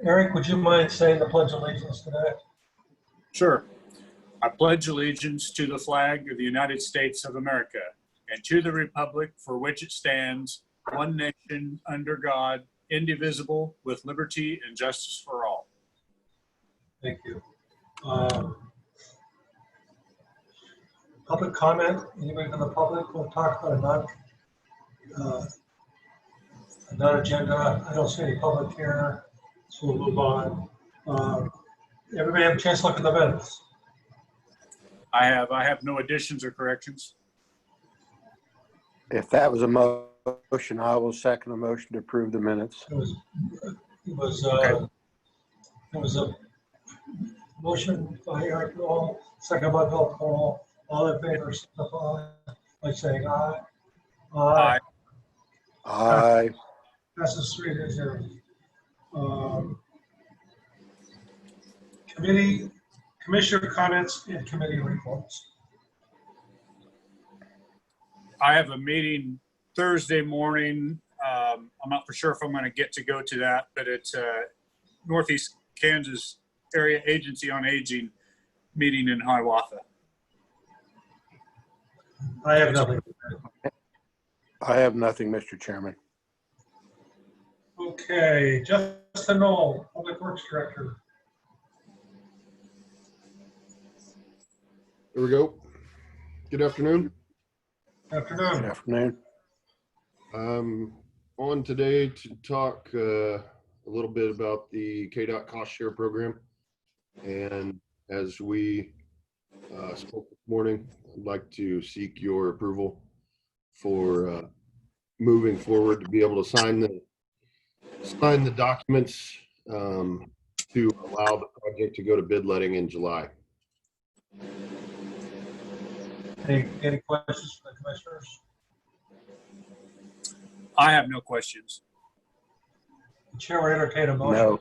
Eric, would you mind saying the Pledge of Allegiance today? Sure. I pledge allegiance to the flag of the United States of America and to the republic for which it stands, one nation, under God, indivisible, with liberty and justice for all. Thank you. Public comment? Anybody from the public will talk about a non-agenda? I don't see any public here, so we'll move on. Everybody have a chance to look at the minutes? I have no additions or corrections. If that was a motion, I will second the motion to approve the minutes. It was a motion by Eric Noel, second by Bill Cole. All in favor, signify by saying aye. Aye. Aye. Passes 3-0. Commissioner comments and committee reports. I have a meeting Thursday morning. I'm not for sure if I'm going to get to go to that, but it's Northeast Kansas Area Agency on Aging meeting in Hiawatha. I have nothing. I have nothing, Mr. Chairman. Okay, Justin Knoll, Public Works Director. There we go. Good afternoon. Afternoon. Good afternoon. On today to talk a little bit about the K.S.A cost share program. And as we spoke this morning, I'd like to seek your approval for moving forward to be able to sign the documents to allow the project to go to bid letting in July. Any questions from the commissioners? I have no questions. The chair will entertain a motion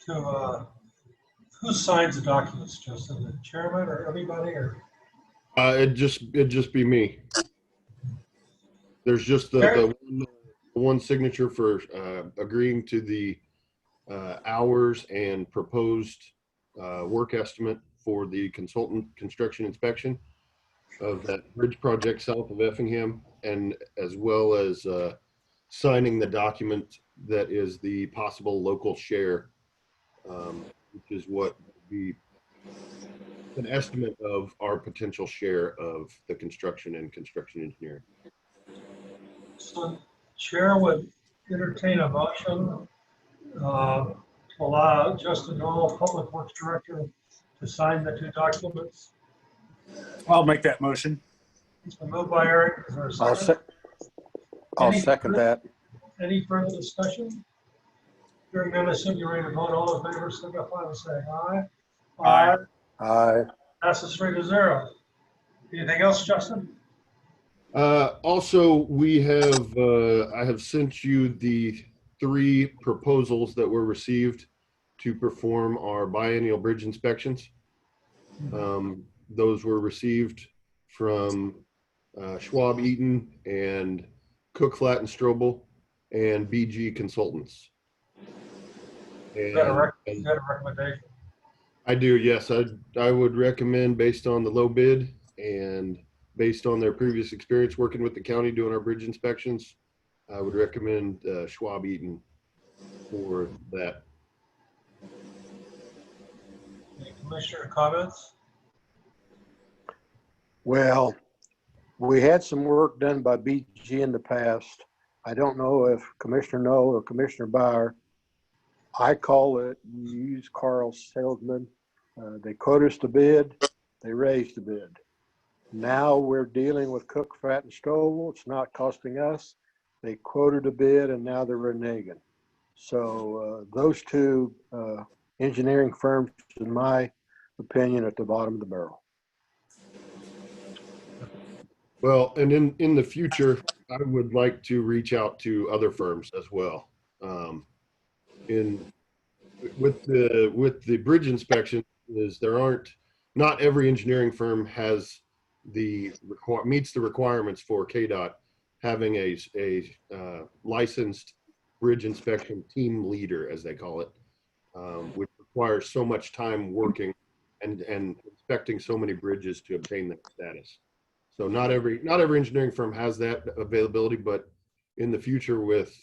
to who signs the documents, Justin? The chairman or everybody, or? It'd just be me. There's just the one signature for agreeing to the hours and proposed work estimate for the consultant construction inspection of that bridge project south of Effingham, and as well as signing the document that is the possible local share, which is what would be an estimate of our potential share of the construction and construction engineering. So chair would entertain a motion to allow Justin Knoll, Public Works Director, to sign the two documents. I'll make that motion. It's been moved by Eric. Is there a second? I'll second that. Any further discussion? Hearing none, I assume you're ready to vote. All in favor, signify by saying aye. Aye. Aye. Passes 3-0. Anything else, Justin? Also, we have I have sent you the 3 proposals that were received to perform our biennial bridge inspections. Those were received from Schwab Eaton and Cook Flatt and Strobel and BG Consultants. Is that a recommendation? I do, yes. I would recommend, based on the low bid and based on their previous experience working with the county doing our bridge inspections, I would recommend Schwab Eaton for that. Any commissioner comments? Well, we had some work done by BG in the past. I don't know if Commissioner Knoll or Commissioner Bauer, I call it used car salesman. They quote us the bid, they raised the bid. Now we're dealing with Cook, Flatt, and Strobel. It's not costing us. They quoted a bid and now they're reneging. So those two engineering firms, in my opinion, at the bottom of the barrel. Well, and in the future, I would like to reach out to other firms as well. With the bridge inspection, is not every engineering firm has meets the requirements for KDOT having a licensed bridge inspection team leader, as they call it, which requires so much time working and inspecting so many bridges to obtain that status. So not every engineering firm has that availability, but in the future with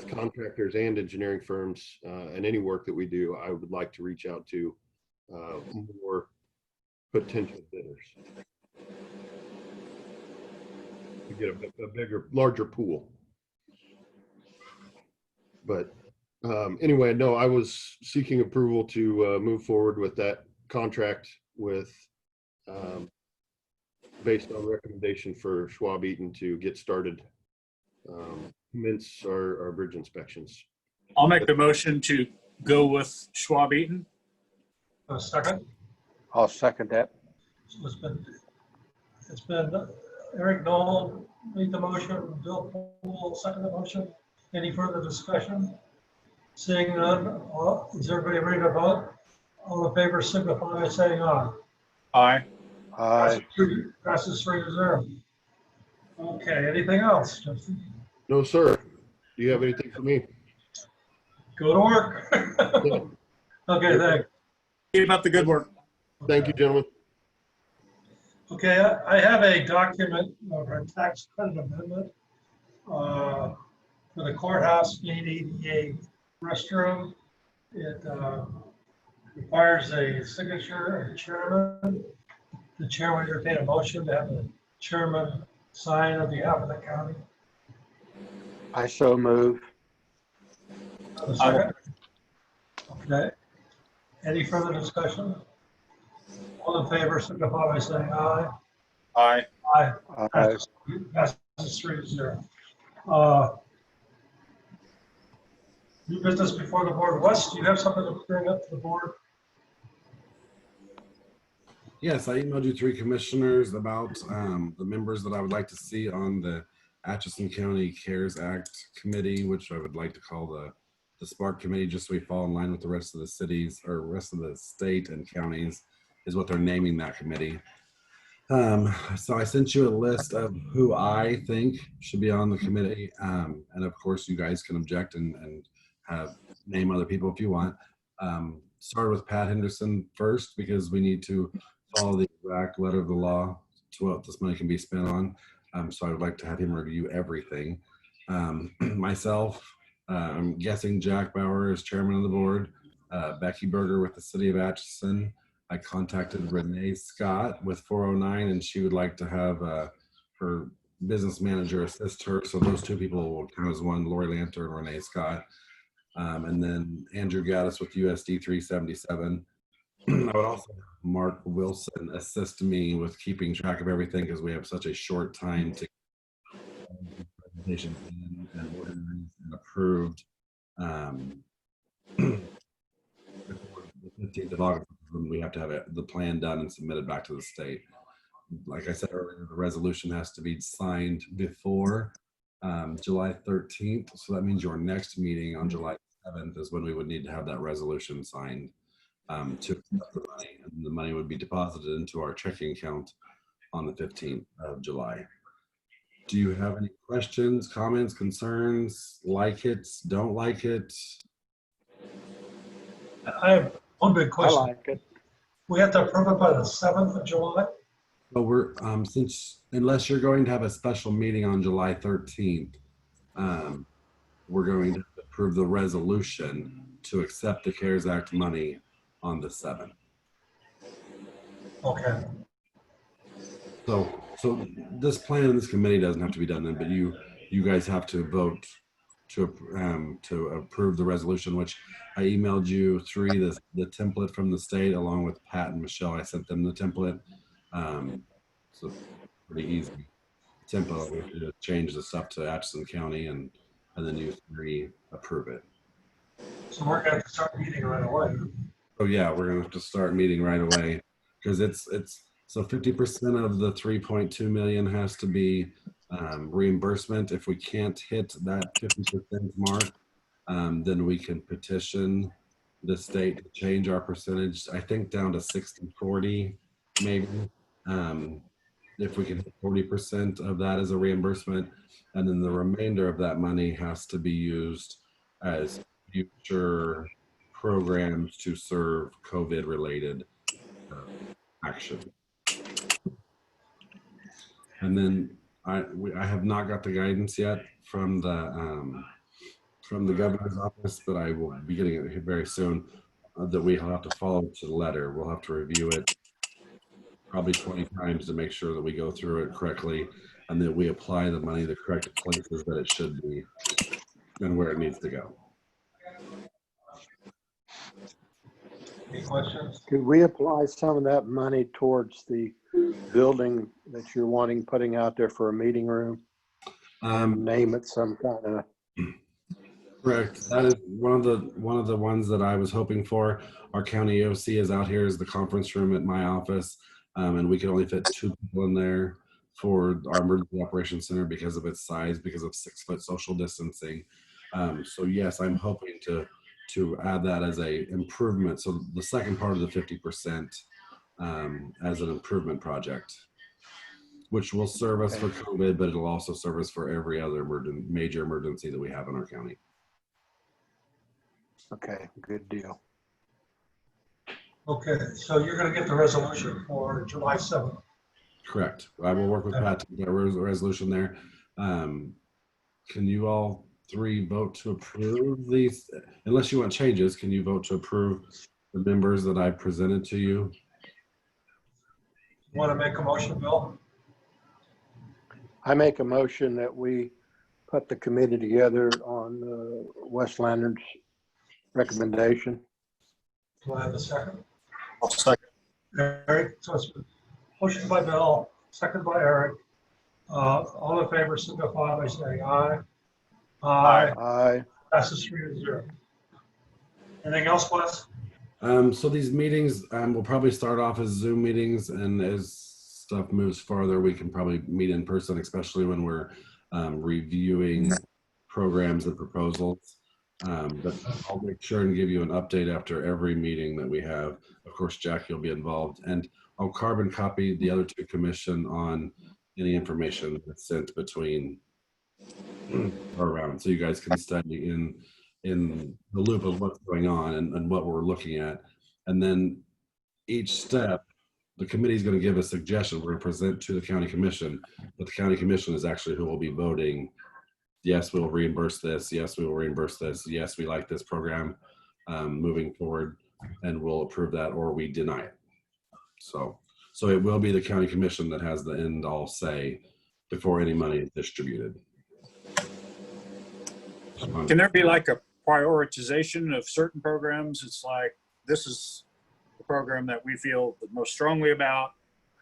contractors and engineering firms and any work that we do, I would like to reach out to more potential bidders to get a bigger, larger pool. But anyway, no, I was seeking approval to move forward with that contract with based on recommendation for Schwab Eaton to get started, commence our bridge inspections. I'll make the motion to go with Schwab Eaton. A second? I'll second that. So it's been Eric Knoll made the motion, Bill Poole second the motion. Any further discussion? Seeing none, is everybody ready to vote? All in favor signify by saying aye. Aye. Aye. Passes 3-0. Okay, anything else, Justin? No, sir. Do you have anything for me? Go to work. Okay, thanks. Keep up the good work. Thank you, gentlemen. Okay, I have a document of a tax credit amendment for the courthouse main ADA restroom. It requires a signature of the chairman. The chair will entertain a motion to have the chairman sign on behalf of the county. I so move. A second? Okay. Any further discussion? All in favor, signify by saying aye. Aye. Aye. Aye. Passes 3-0. New business before the board. Wes, do you have something to bring up to the board? Yes, I emailed you 3 commissioners about the members that I would like to see on the Atchison County CARES Act committee, which I would like to call the Spark committee, just so we fall in line with the rest of the cities or rest of the state and counties is what they're naming that committee. So I sent you a list of who I think should be on the committee. And of course you guys can object and name other people if you want. Start with Pat Henderson first, because we need to follow the exact letter of the law to what this money can be spent on. So I would like to have him review everything. Myself, I'm guessing Jack Bauer is chairman of the board. Becky Berger with the city of Atchison. I contacted Renee Scott with 409, and she would like to have her business manager assist her. So those 2 people will count as one, Lori Lanter and Renee Scott. And then Andrew Gaddis with USD 377. I would also have Mark Wilson assist me with keeping track of everything, because we have such a short time to get presentation and organized and approved. The 15th of August, when we have to have the plan done and submitted back to the state. Like I said earlier, the resolution has to be signed before July 13th. So that means your next meeting on July 7th is when we would need to have that resolution signed to accept the money. And the money would be deposited into our checking account on the 15th of July. Do you have any questions, comments, concerns, like it, don't like it? I have one big I question. like it. We have to approve it by the 7th of July? But we're, unless you're going to have a special meeting on July 13th, we're going to approve the resolution to accept the CARES Act money on the 7th. Okay. So this plan and this committee doesn't have to be done then, but you guys have to vote to approve the resolution, which I emailed you the template from the state along with Pat and Michelle. I sent them the template. So pretty easy tempo. We have to just change the stuff to Atchison County and then you 3 approve it. So we're going to have to start meeting right away. Oh yeah, we're gonna have to start meeting right away, because it's so 50% of the 3.2 million has to be reimbursement. If we can't hit that 50% mark, then we can petition the state to change our percentage, I think down to 60-40 maybe. if we can hit 40% of that as a reimbursement, and then the remainder of that money has to be used as future programs to serve COVID related action. And then I have not got the guidance yet from the governor's office, but I will be getting it very soon, that we have to follow to the letter. We'll have to review it probably 20 times to make sure that we go through it correctly and that we apply the money the correct places that it should be and where it needs to go. Any questions? Could we apply some of that money towards the building that you're wanting putting out there for a meeting room? Name it some kind of. Correct. That is one of the ones that I was hoping for. Our county OC is out here as the conference room at my office, and we could only fit 2 people in there for our emergency operations center because of its size, because of 6-foot social distancing. So yes, I'm hoping to add that as a improvement. So the second part of the 50% as an improvement project, which will serve us for COVID, but it'll also serve us for every other major emergency that we have in our county. Okay, good deal. Okay, so you're gonna get the resolution for July 7th. Correct. I will work with Pat to get a resolution there. Can you all three vote to approve these? Unless you want changes, can you vote to approve the members that I presented to you? Want to make a motion, Bill? I make a motion that we put the committee together on West Leonard's recommendation. Do I have a second? I'll second. Eric, so it's motion by Bill, second by Eric. All in favor, signify by saying aye. Aye. Aye. Passes 3-0. Anything else, Wes? So these meetings will probably start off as Zoom meetings, and as stuff moves farther, we can probably meet in person, especially when we're reviewing programs and proposals. But I'll make sure and give you an update after every meeting that we have. Of course, Jack, you'll be involved, and I'll carbon copy the other two commission on any information that's sent between or around, so you guys can study in the loop of what's going on and what we're looking at. And then each step, the committee is going to give a suggestion. We're going to present to the county commission, but the county commission is actually who will be voting. Yes, we will reimburse this. Yes, we will reimburse this. Yes, we like this program moving forward, and we'll approve that, or we deny it. So it will be the county commission that has the end all say before any money is distributed. Can there be like a prioritization of certain programs? It's like, this is the program that we feel the most strongly about,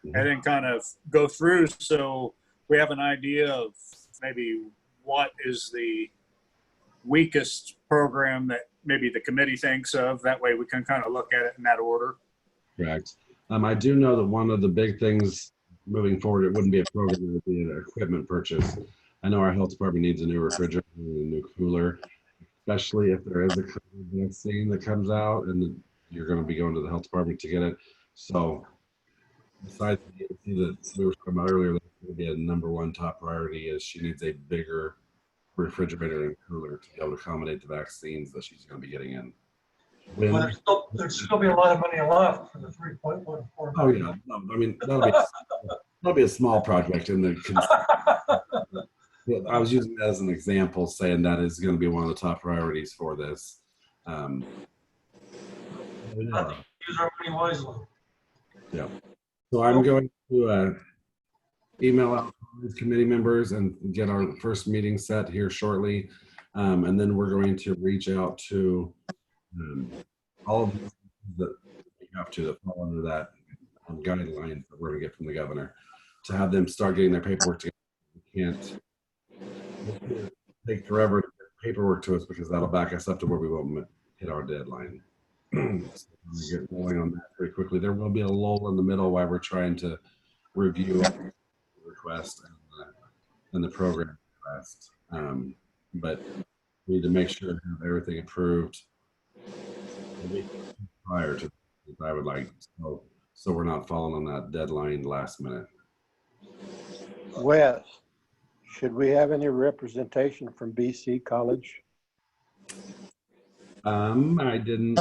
and then kind of go through so we have an idea of maybe what is the weakest program that maybe the committee thinks of. That way we can kind of look at it in that order. Correct. I do know that one of the big things moving forward, it wouldn't be a program, it would be an equipment purchase. I know our health department needs a new refrigerator and a new cooler, especially if there is a COVID vaccine that comes out and you're going to be going to the health department to get it. So besides the EOC that we were talking about earlier, that would be a #1 top priority is she needs a bigger refrigerator and cooler to be able to accommodate the vaccines that she's going to be getting in. Well, there's still be a lot of money left for the 3.14. Oh yeah, no, I mean that'll be a small project in the. I was using that as an example, saying that is going to be one of the top priorities for this. Use our money wisely. Yeah. So I'm going to email out these committee members and get our first meeting set here shortly, and then we're going to reach out to all of the that we have to that fall under that guidelines that we're going to get from the governor to have them start getting their paperwork together. We can't take forever to get paperwork to us because that'll back us up to where we won't hit our deadline. So we'll get rolling on that very quickly. There will be a lull in the middle while we're trying to review the request and the program request. But we need to make sure to have everything approved a week prior to, I would like, so we're not falling on that deadline last minute. Wes, should we have any representation from BC College? I didn't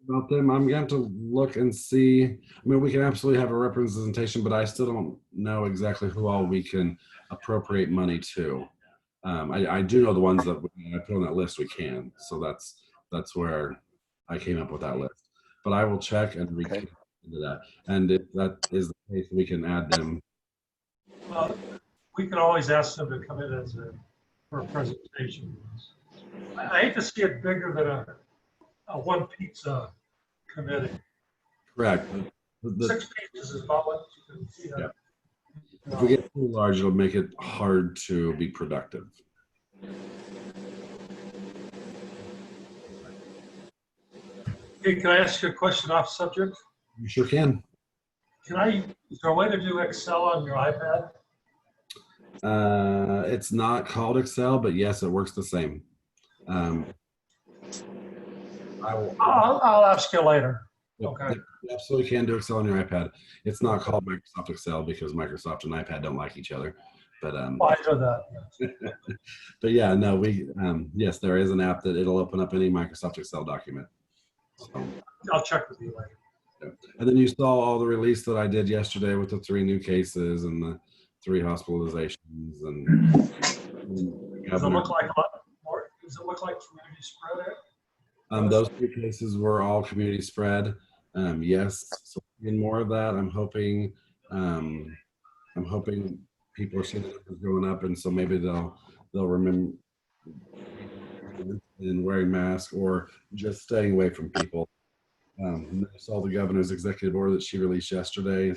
about them. I'm going to look and see. I mean, we can absolutely have a representation, but I still don't know exactly who all we can appropriate money to. I do know the ones that I put on that list we can. So that's where I came up with that list. But I will check and we can into that. And if that is the case, we can add them. Well, we can always ask them to come in for a presentation. I hate to see it bigger than a one pizza committee. Correct. 6 pizzas is about what you can see. Yeah. If we get too large, it'll make it hard to be productive. Hey, can I ask you a question off subject? You sure can. Is there a way to do Excel on your iPad? It's not called Excel, but yes, it works the same. I'll ask you later. Yep, Okay. you absolutely can do Excel on your iPad. It's not called Microsoft Excel because Microsoft and iPad don't like each other. But Well, I know that. Yes. but yeah, no, yes, there is an app that it'll open up any Microsoft Excel document. So, I'll check with you later. yeah. And then you saw all the release that I did yesterday with the 3 new cases and the 3 hospitalizations and Does it look like a lot more? Does it look like community spread? those 3 cases were all community spread. Yes, so in more of that, I'm hoping people are seeing the numbers going up, and so maybe they'll remember in wearing masks or just staying away from people. I saw the governor's executive order that she released yesterday,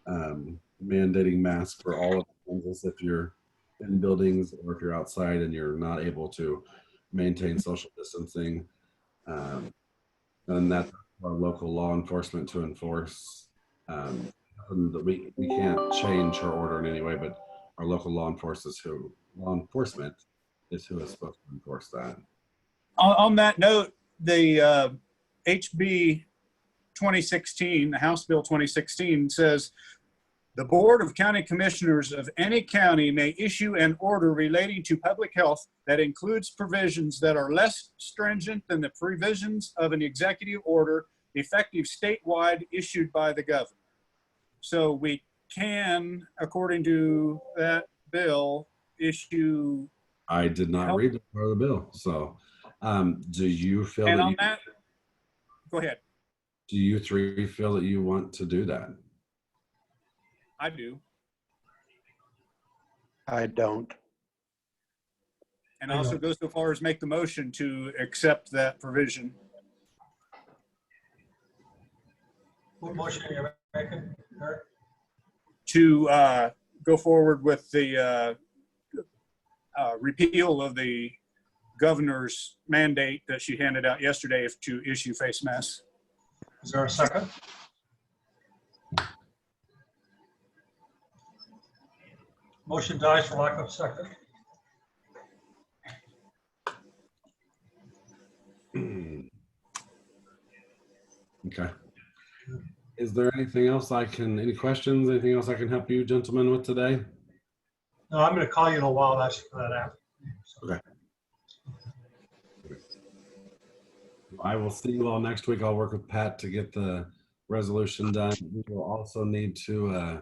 mandating masks for all of the if you're in buildings or if you're outside and you're not able to maintain social distancing. And that's our local law enforcement to enforce. And we can't change her order in any way, but our local law enforcement is who is supposed to enforce that. On that note, the HB 2016, the House Bill 2016 says, the Board of County Commissioners of any county may issue an order relating to public health that includes provisions that are less stringent than the provisions of an executive order effective statewide issued by the governor. So we can, according to that bill, issue. I did not read that part of the bill. So do you feel and that on that, go ahead. Do you 3 feel that you want to do that? I do. I don't. And also go so far as make the motion to accept that provision. What motion are you making, Eric? To go forward with the repeal of the governor's mandate that she handed out yesterday to issue face masks. Is there a second? Motion dies for lack of second. Okay. Is there anything else any questions, anything else I can help you gentlemen with today? No, I'm going to call you in a while and ask you for that after. So, Okay. I will see you all next week. I'll work with Pat to get the resolution done. We will also need to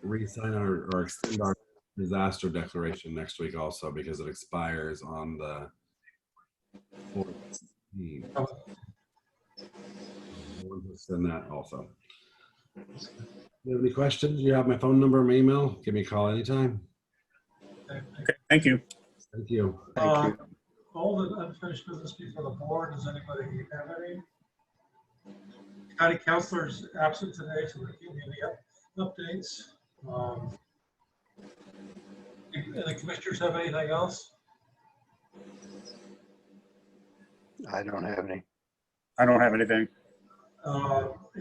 re-sign or extend our disaster declaration next week also because it expires on the 14th. We'll send that also. If you have any questions, you have my phone number and my email. Give me a call anytime. Okay, thank you. Thank you. Thank you. All the unfinished business before the board. Does anybody have any? County councilors absent today, so we can't give any updates. And the commissioners have anything else? I don't have any. I don't have anything.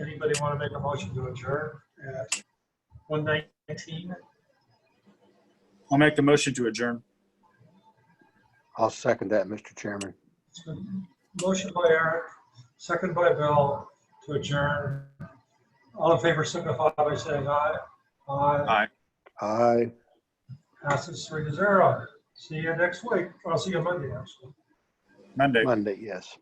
Anybody want to make a motion to adjourn at 1:19? I'll make the motion to adjourn. I'll second that, Mr. Chairman. It's been motion by Eric, second by Bill to adjourn. All in favor signify by saying aye. Aye. Aye. Passes 3-0. See you next week. I'll see you Monday, actually. Monday. Monday, yes.